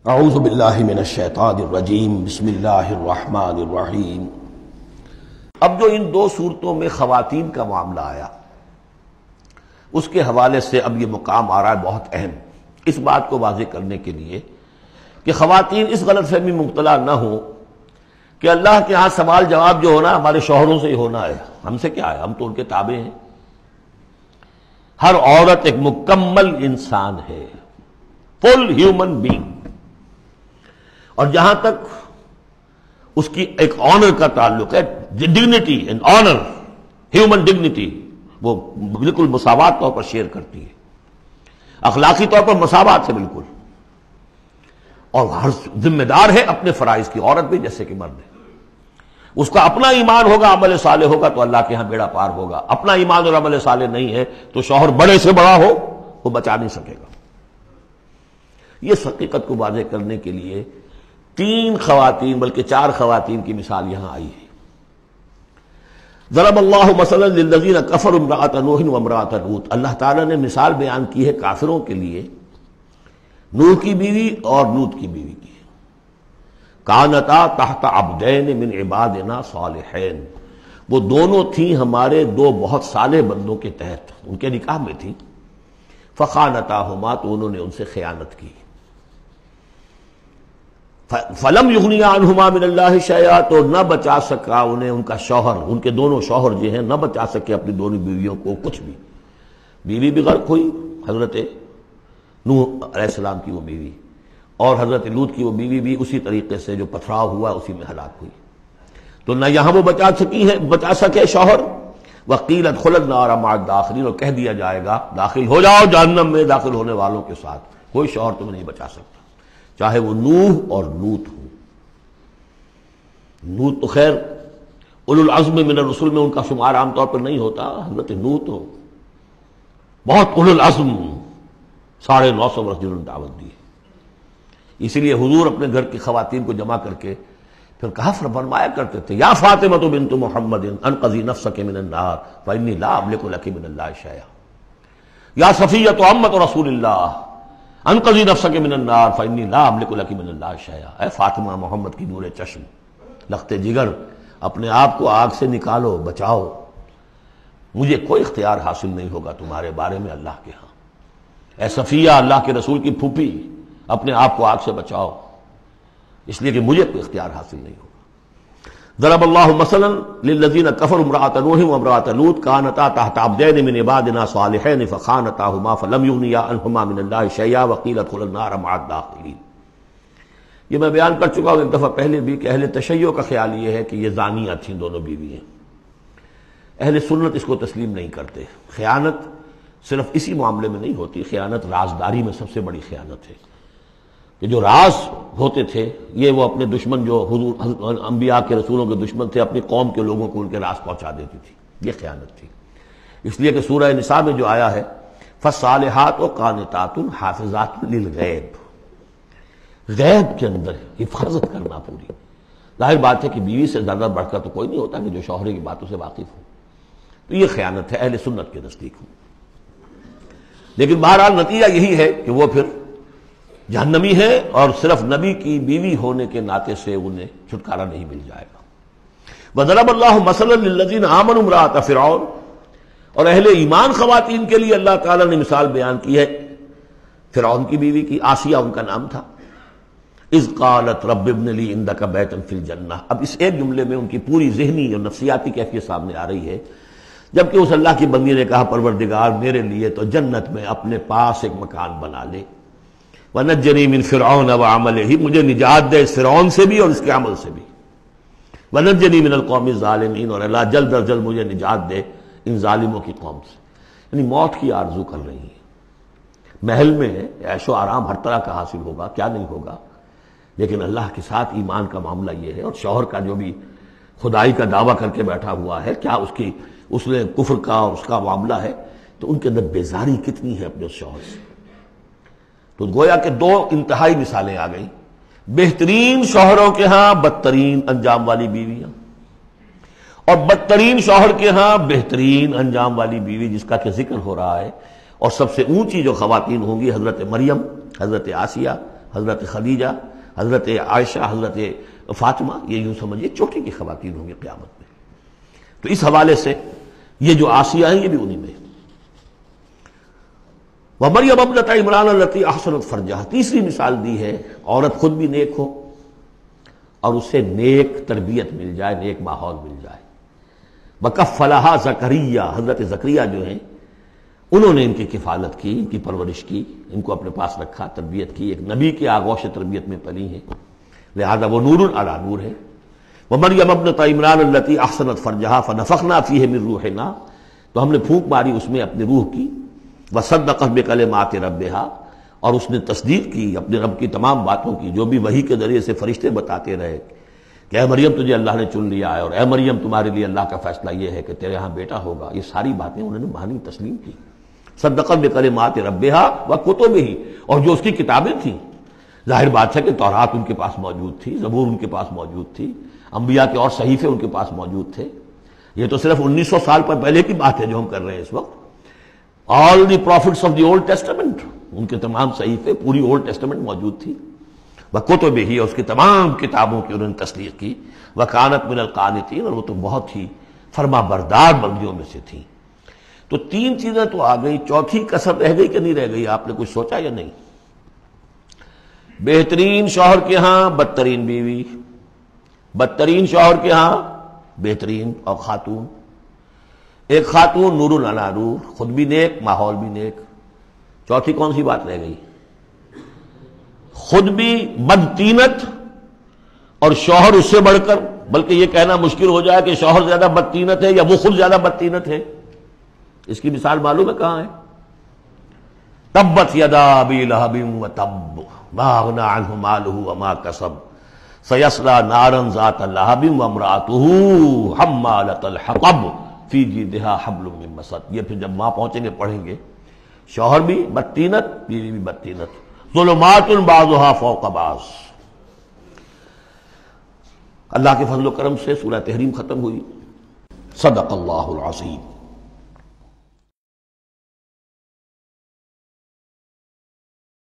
اعوذ باللہ من الشیطان الرجیم بسم اللہ الرحمن الرحیم۔ اب جو ان دو صورتوں میں خواتین کا معاملہ آیا اس کے حوالے سے اب یہ مقام آ رہا ہے بہت اہم، اس بات کو واضح کرنے کے لیے کہ خواتین اس غلط فہمی میں مبتلا نہ ہوں کہ اللہ کے ہاں سوال جواب جو ہونا ہمارے شوہروں سے ہی ہونا ہے، ہم سے کیا ہے، ہم تو ان کے تابع ہیں۔ ہر عورت ایک مکمل انسان ہے، فل ہیومن بینگ، اور جہاں تک اس کی ایک آنر کا تعلق ہے، dignity and honour, human dignity, وہ بالکل مساوات طور پر شیئر کرتی ہے، اخلاقی طور پر مساوات ہے بالکل، اور ہر ذمہ دار ہے اپنے فرائض کی، عورت بھی جیسے کہ مرد ہے۔ اس کا اپنا ایمان ہوگا، عمل صالح ہوگا تو اللہ کے ہاں بیڑا پار ہوگا، اپنا ایمان اور عمل صالح نہیں ہے تو شوہر بڑے سے بڑا ہو وہ بچا نہیں سکے گا۔ یہ حقیقت کو واضح کرنے کے لیے تین خواتین بلکہ چار خواتین کی مثال یہاں آئی ہے۔ ضرب اللہ مثلا للذین کفروا امرأۃ نوح وامرأۃ لوط، اللہ تعالیٰ نے مثال بیان کی ہے کافروں کے لیے نوح کی بیوی اور لوط کی بیوی کی۔ کانتا تحت عبدین من عبادنا صالحین، وہ دونوں تھیں ہمارے دو بہت صالح بندوں کے تحت، ان کے نکاح میں تھیں۔ فخانتاہما، تو انہوں نے ان سے خیانت کی۔ فلم یغنیا عنہما من اللہ شیئا، تو نہ بچا سکا انہیں ان کا شوہر، ان کے دونوں شوہر جو ہیں نہ بچا سکے اپنی دونوں بیویوں کو کچھ بھی۔ بیوی بھی غرق ہوئی، حضرت نوح علیہ السلام کی وہ بیوی، اور حضرت لوط کی وہ بیوی بھی اسی طریقے سے جو پتھراؤ ہوا اسی میں ہلاک ہوئی۔ تو نہ یہاں وہ بچا سکے شوہر، وقیل ادخلوا النار مع الداخلین، اور کہہ دیا جائے گا داخل ہو جاؤ جہنم میں داخل ہونے والوں کے ساتھ، کوئی شوہر تمہیں نہیں بچا سکتا، چاہے وہ نوح اور لوط ہوں۔ لوط تو خیر اولو العزم من الرسل میں ان کا شمار عام طور پر نہیں ہوتا، حضرت لوط تو بہت اولو العزم، 950 برس جنہوں نے دعوت دی۔ اسی لیے حضور اپنے گھر کی خواتین کو جمع کر کے پھر کہا فرمایا کرتے تھے، یا فاطمہ بنت محمد انقذی نفسک من النار فانی لا املک لک من اللہ شیئا، یا صفیہ عمۃ رسول اللہ انقذی نفسک من النار فانی لا املک لک من اللہ شیئا، اے فاطمہ محمد کی نور چشم، لخت جگر، اپنے آپ کو آگ سے نکالو، بچاؤ، مجھے کوئی اختیار حاصل نہیں ہوگا تمہارے بارے میں اللہ کے ہاں۔ اے صفیہ، اللہ کے رسول کی پھوپھی، اپنے آپ کو آگ سے بچاؤ، اس لیے کہ مجھے کوئی اختیار حاصل نہیں ہوگا۔ ضرب اللہ مثلا للذین کفروا امرأۃ نوح وامرأۃ لوط کانتا تحت عبدین من عبادنا صالحین فخانتاہما فلم یغنیا عنہما من اللہ شیئا وقیل ادخلوا النار مع الداخلین۔ یہ میں بیان کر چکا ہوں ایک دفعہ پہلے بھی کہ اہل تشیع کا خیال یہ ہے کہ یہ زانیہ تھیں دونوں بیویاں، اہل سنت اس کو تسلیم نہیں کرتے۔ خیانت صرف اسی معاملے میں نہیں ہوتی، خیانت رازداری میں سب سے بڑی خیانت ہے، کہ جو راز ہوتے تھے یہ وہ اپنے دشمن، جو حضور انبیاء کے رسولوں کے دشمن تھے، اپنی قوم کے لوگوں کو ان کے راز پہنچا دیتی تھی، یہ خیانت تھی۔ اس لیے کہ سورہ نساء میں جو آیا ہے فالصالحات قانتات حافظات للغیب، غیب کے اندر حفاظت کرنا پوری۔ ظاہر بات ہے کہ بیوی سے زیادہ بڑھ کر تو کوئی نہیں ہوتا کہ جو شوہر کی باتوں سے واقف ہو، تو یہ خیانت ہے اہل سنت کے نزدیک۔ لیکن بہرحال نتیجہ یہی ہے کہ وہ پھر جہنمی ہے، اور صرف نبی کی بیوی ہونے کے ناطے سے انہیں چھٹکارا نہیں مل جائے گا۔ وضرب اللہ مثلا للذین آمنوا امرأۃ فرعون، اور اہل ایمان خواتین کے لیے اللہ تعالیٰ نے مثال بیان کی ہے فرعون کی بیوی کی، آسیہ ان کا نام تھا۔ اذ قالت رب ابن لی عندک بیتا فی الجنہ، اب اس ایک جملے میں ان کی پوری ذہنی اور نفسیاتی کیفیت سامنے آ رہی ہے، جبکہ اس اللہ کی بندی نے کہا پروردگار میرے لیے تو جنت میں اپنے پاس ایک مکان بنا لے، وَنَجَّنِي مِن فِرْعَوْنَ وَعَمَلِهِ، مجھے نجات دے اس فرعون سے بھی اور اس کے عمل سے بھی، وَنَجَّنِي مِنَ الْقَوْمِ الظَّالِمِينَ، اور اللہ جلد از جلد مجھے نجات دے ان ظالموں کی قوم سے۔ یعنی موت کی آرزو کر رہی ہے، محل میں عیش و آرام ہر طرح کا حاصل ہوگا، کیا نہیں ہوگا، لیکن اللہ کے ساتھ ایمان کا معاملہ یہ ہے، اور شوہر کا جو بھی خدائی کا دعویٰ کر کے بیٹھا ہوا ہے، کیا اس نے کفر کا اور اس کا معاملہ ہے، تو ان کے اندر بیزاری کتنی ہے اپنے اس شوہر سے۔ تو گویا کہ دو انتہائی مثالیں آ گئیں، بہترین شوہروں کے ہاں بدترین انجام والی بیویاں، اور بدترین شوہر کے ہاں بہترین انجام والی بیوی جس کا کہ ذکر ہو رہا ہے، اور سب سے اونچی جو خواتین ہوں گی حضرت مریم، حضرت آسیہ حضرت خدیجہ، حضرت عائشہ، حضرت فاطمہ، یہ یوں سمجھیے چوٹی کی خواتین ہوں گی قیامت میں. تو اس حوالے سے یہ جو آسیہ ہیں یہ بھی انہی میں. ومریم ابنۃ عمران التی احسنت فرجہا، تیسری مثال دی ہے عورت خود بھی نیک ہو اور اسے نیک تربیت مل جائے، نیک ماحول مل جائے. وکفلھا زکریا، حضرت زکریا جو ہیں انہوں نے ان کی کفالت کی، ان کی پرورش کی، ان کو اپنے پاس رکھا، تربیت کی. ایک نبی کے آغوش تربیت میں پلی ہیں، لہذا وہ نور علی نور ہے. ومریم ابنۃ عمران التی احسنت فرجہا فنفخنا فیہ من روحنا، تو ہم نے پھونک ماری اس میں اپنے روح کی. وصدقت بکلمات ربہا، اور اس نے تصدیق کی اپنے رب کی تمام باتوں کی جو بھی وحی کے ذریعے سے فرشتے بتاتے رہے کہ اے مریم تجھے اللہ نے چن لیا ہے، اور اے مریم تمہارے لیے اللہ کا فیصلہ یہ ہے کہ تیرے ہاں بیٹا ہوگا. یہ ساری باتیں انہوں نے مانی تسلیم کی. صدقت بکلمات ربہا وکتبہ، اور جو اس کی کتابیں تھیں، ظاہر بات ہے کہ تورات ان کے پاس موجود تھی، زبور ان کے پاس موجود تھی، انبیاء کے اور صحیفے ان کے پاس موجود تھے. یہ تو صرف 1900 سال پر پہلے کی بات ہے جو ہم کر رہے ہیں اس وقت. All the prophets of the old testament, ان کے تمام صحیفے، پوری اولڈ ٹیسٹمنٹ موجود تھی. وکتبہ، اور اس کی تمام کتابوں کی انہوں نے تصدیق کی. وکانت من القانتین، اور وہ تو بہت ہی فرما بردار بندیوں میں سے تھیں. تو تین چیزیں تو آ گئی، چوتھی کسر رہ گئی کہ نہیں رہ گئی؟ آپ نے کچھ سوچا یا نہیں؟ بہترین شوہر کے ہاں بدترین بیوی، بدترین شوہر کے ہاں بہترین اور خاتون. ایک خاتون نور علی نور، خود بھی نیک، ماحول بھی نیک. چوتھی کون سی بات رہ گئی؟ خود بھی بدتینت اور شوہر اس سے بڑھ کر، بلکہ یہ کہنا مشکل ہو جائے کہ شوہر زیادہ بدتینت ہے یا وہ خود زیادہ بدتینت ہے. اس کی مثال معلوم ہے کہاں ہے؟ تبت یدا ابی لہب وتب ما اغنی عنہ مالہ وما کسب سیصلی نارا ذات لہب وامرأتہ حمالۃ الحطب فی جیدہا حبل من مسد. یہ پھر جب وہاں پہنچیں گے پڑھیں گے. شوہر بھی بدتینت، بیوی بھی بدتینت. ظلمات بعضها فوق بعض. اللہ کے فضل و کرم سے سورہ تحریم ختم ہوئی. صدق اللہ العظیم.